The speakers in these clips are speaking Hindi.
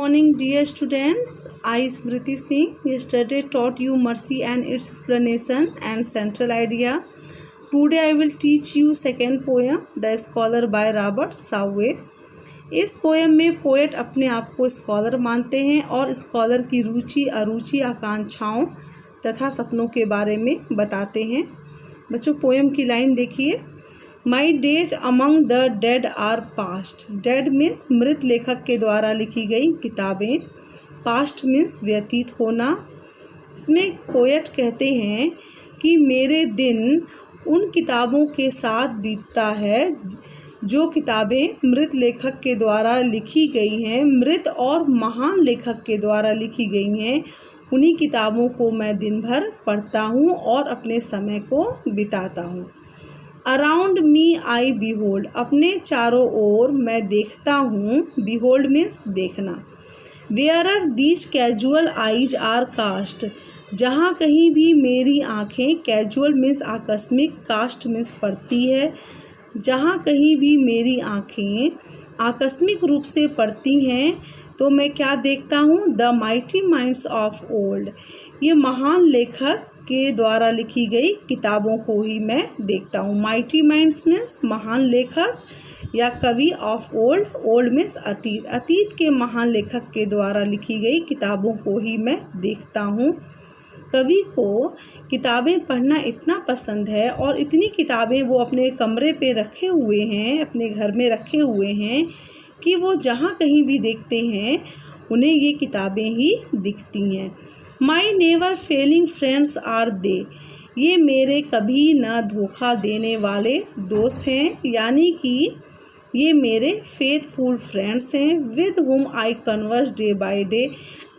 morning, dear students. I, Smriti Singh, yesterday taught you mercy and its explanation and central idea. Today I will teach you second poem, The Scholar by Robert Savage. इस पोएम में पोएट अपने आप को स्कॉलर मानते हैं और स्कॉलर की रुचि, अरुचि, आकांक्षाओं तथा सपनों के बारे में बताते हैं। बच्चों, पोएम की लाइन देखिए। My days among the dead are past. Dead means मृत लेखक के द्वारा लिखी गई किताबें। पास्ट मीन्स व्यतीत होना। इसमें पोएट कहते हैं कि मेरे दिन उन किताबों के साथ बीतता है जो किताबें मृत लेखक के द्वारा लिखी गई हैं, मृत और महान लेखक के द्वारा लिखी गई हैं। उन्हीं किताबों को मैं दिन भर पढ़ता हूँ और अपने समय को बिताता हूँ। Around me I behold. अपने चारों ओर मैं देखता हूँ। बिहोल्ड मीन्स देखना। Where these casual eyes are cast. जहाँ कहीं भी मेरी आँखें, कैजुअल मीन्स आकस्मिक, कास्ट मीन्स पड़ती है। जहाँ कहीं भी मेरी आँखें आकस्मिक रूप से पड़ती हैं तो मैं क्या देखता हूँ? The mighty minds of old. ये महान लेखक के द्वारा लिखी गई किताबों को ही मैं देखता हूँ। माइटी माइंड्स मीन्स महान लेखक या कवि ऑफ ओल्ड। ओल्ड मीन्स अतीत। अतीत के महान लेखक के द्वारा लिखी गई किताबों को ही मैं देखता हूँ। कवि को किताबें पढ़ना इतना पसंद है और इतनी किताबें वो अपने कमरे पे रखे हुए हैं, अपने घर में रखे हुए हैं कि वो जहाँ कहीं भी देखते हैं उन्हें ये किताबें ही दिखती हैं। My never failing friends are they. ये मेरे कभी न धोखा देने वाले दोस्त हैं, यानी कि ये मेरे फेथफुल फ्रेंड्स हैं। With whom I converse day by day.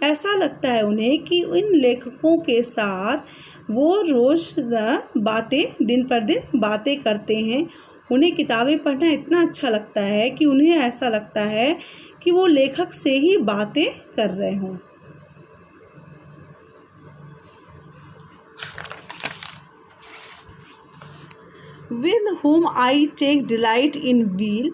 ऐसा लगता है उन्हें कि इन लेखकों के साथ वो रोज़ बातें, दिन पर दिन बातें करते हैं। उन्हें किताबें पढ़ना इतना अच्छा लगता है कि उन्हें ऐसा लगता है कि वो लेखक से ही बातें कर रहे हों। With whom I take delight in weal.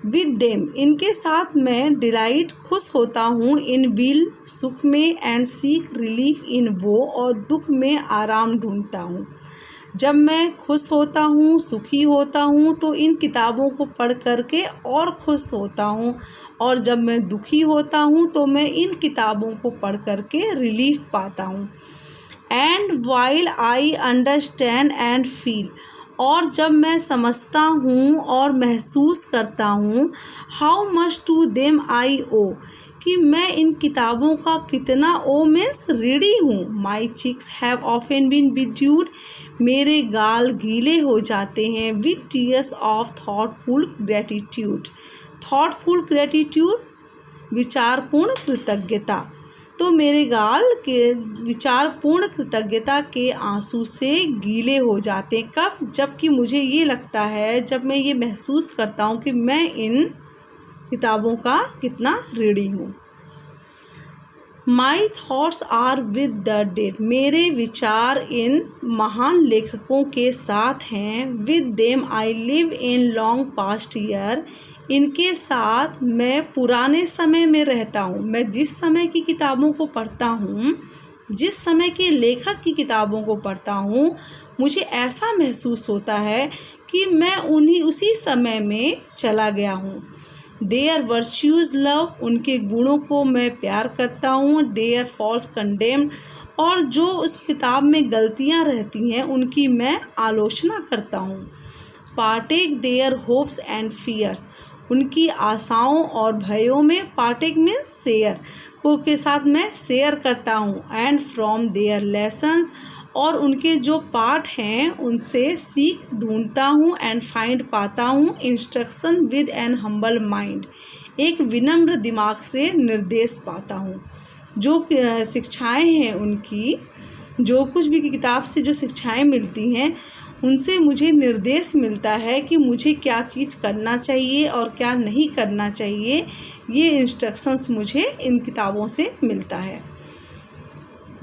With them, इनके साथ मैं डिलाइट, खुश होता हूँ। इन व्हील, सुख में। एंड सीक रिलीफ इन वो, और दुख में आराम ढूंढता हूँ। जब मैं खुश होता हूँ, सुखी होता हूँ तो इन किताबों को पढ़ करके और खुश होता हूँ, और जब मैं दुखी होता हूँ तो मैं इन किताबों को पढ़ करके रिलीफ पाता हूँ। And while I understand and feel. और जब मैं समझता हूँ और महसूस करता हूँ, how much to them I owe, कि मैं इन किताबों का कितना ओ मीन्स रीडी हूँ। My cheeks have often been bedewed. मेरे गाल गीले हो जाते हैं। With tears of thoughtful gratitude. Thoughtful gratitude, विचारपूर्ण कृतज्ञता। तो मेरे गाल के विचारपूर्ण कृतज्ञता के आंसू से गीले हो जाते हैं। कब? जबकि मुझे ये लगता है, जब मैं ये महसूस करता हूँ कि मैं इन किताबों का कितना रीडी हूँ। My thoughts are with the dead. मेरे विचार इन महान लेखकों के साथ हैं। With them I live in long past year. इनके साथ मैं पुराने समय में रहता हूँ। मैं जिस समय की किताबों को पढ़ता हूँ, जिस समय के लेखक की किताबों को पढ़ता हूँ, मुझे ऐसा महसूस होता है कि मैं उसी समय में चला गया हूँ। Their virtues love. उनके गुणों को मैं प्यार करता हूँ। Their faults condemned. और जो उस किताब में गलतियाँ रहती हैं उनकी मैं आलोचना करता हूँ। Partake their hopes and fears. उनकी आशाओं और भयों में, पार्टेक मीन्स शेयर, को के साथ मैं शेयर करता हूँ। And from their lessons. और उनके जो पाठ हैं उनसे सीख ढूंढता हूँ। एंड फाइंड पाता हूँ। Instruction with an humble mind. एक विनम्र दिमाग से निर्देश पाता हूँ। जो शिक्षाएं हैं उनकी, जो कुछ भी किताब से जो शिक्षाएं मिलती हैं उनसे मुझे निर्देश मिलता है कि मुझे क्या चीज़ करना चाहिए और क्या नहीं करना चाहिए। ये इंस्ट्रक्शंस मुझे इन किताबों से मिलता है।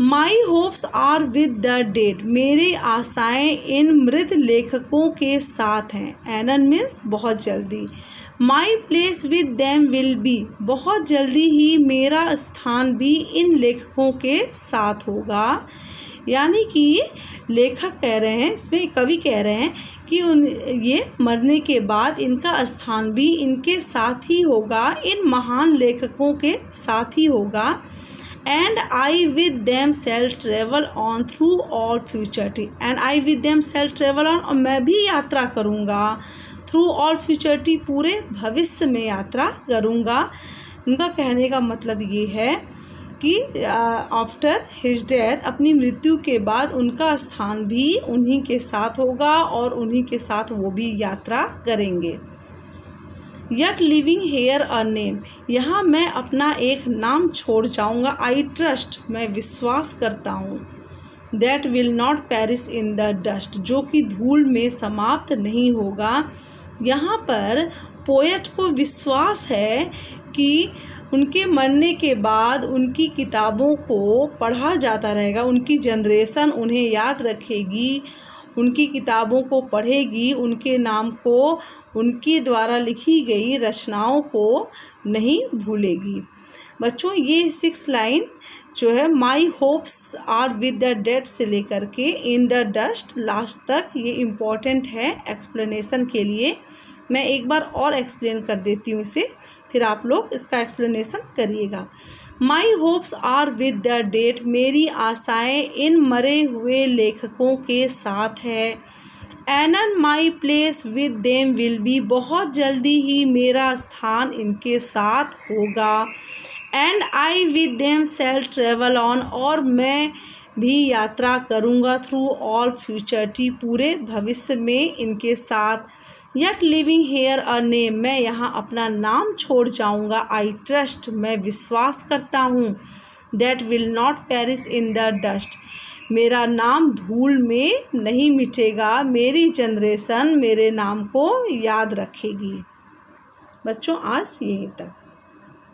My hopes are with the dead. मेरी आशाएं इन मृत लेखकों के साथ हैं। एनन मीन्स बहुत जल्दी। माई place with them will be, बहुत जल्दी ही मेरा स्थान भी इन लेखकों के साथ होगा। यानी कि लेखक कह रहे हैं, इसमें कवि कह रहे हैं कि ये मरने के बाद इनका स्थान भी इनके साथ ही होगा, इन महान लेखकों के साथ ही होगा। And I with them shall travel on through all futurity, and I with them shall travel on, और मैं भी यात्रा करूँगा थ्रू ऑल फ्यूचरिटी, पूरे भविष्य में यात्रा करूँगा। उनका कहने का मतलब ये है कि आफ्टर हिज डेथ, अपनी मृत्यु के बाद उनका स्थान भी उन्हीं के साथ होगा और उन्हीं के साथ वो भी यात्रा करेंगे। Yet living here a name, यहाँ मैं अपना एक नाम छोड़ जाऊँगा। आई ट्रस्ट, मैं विश्वास करता हूँ। That will not perish in the dust, जो कि धूल में समाप्त नहीं होगा। यहाँ पर पोएट को विश्वास है कि उनके मरने के बाद उनकी किताबों को पढ़ा जाता रहेगा, उनकी जनरेशन उन्हें याद रखेगी, उनकी किताबों को पढ़ेगी, उनके नाम को, उनके द्वारा लिखी गई रचनाओं को नहीं भूलेगी। बच्चों, ये 6 लाइन जो है my hopes are with the dead से लेकर के इन द डस्ट लास्ट तक, ये इम्पॉर्टेंट है एक्सप्लेनेशन के लिए। मैं एक बार और एक्सप्लेन कर देती हूँ इसे, फिर आप लोग इसका एक्सप्लेनेशन करिएगा। My hopes are with the dead, मेरी आशाएं इन मरे हुए लेखकों के साथ है। And my place with them will be, बहुत जल्दी ही मेरा स्थान इनके साथ होगा। And I with them shall travel on, और मैं भी यात्रा करूँगा थ्रू ऑल फ्यूचरिटी, पूरे भविष्य में इनके साथ। Yet living here a name, मैं यहाँ अपना नाम छोड़ जाऊँगा। आई ट्रस्ट, मैं विश्वास करता हूँ। That will not perish in the dust, मेरा नाम धूल में नहीं मिटेगा, मेरी जनरेशन मेरे नाम को याद रखेगी। बच्चों, आज यहीं तक।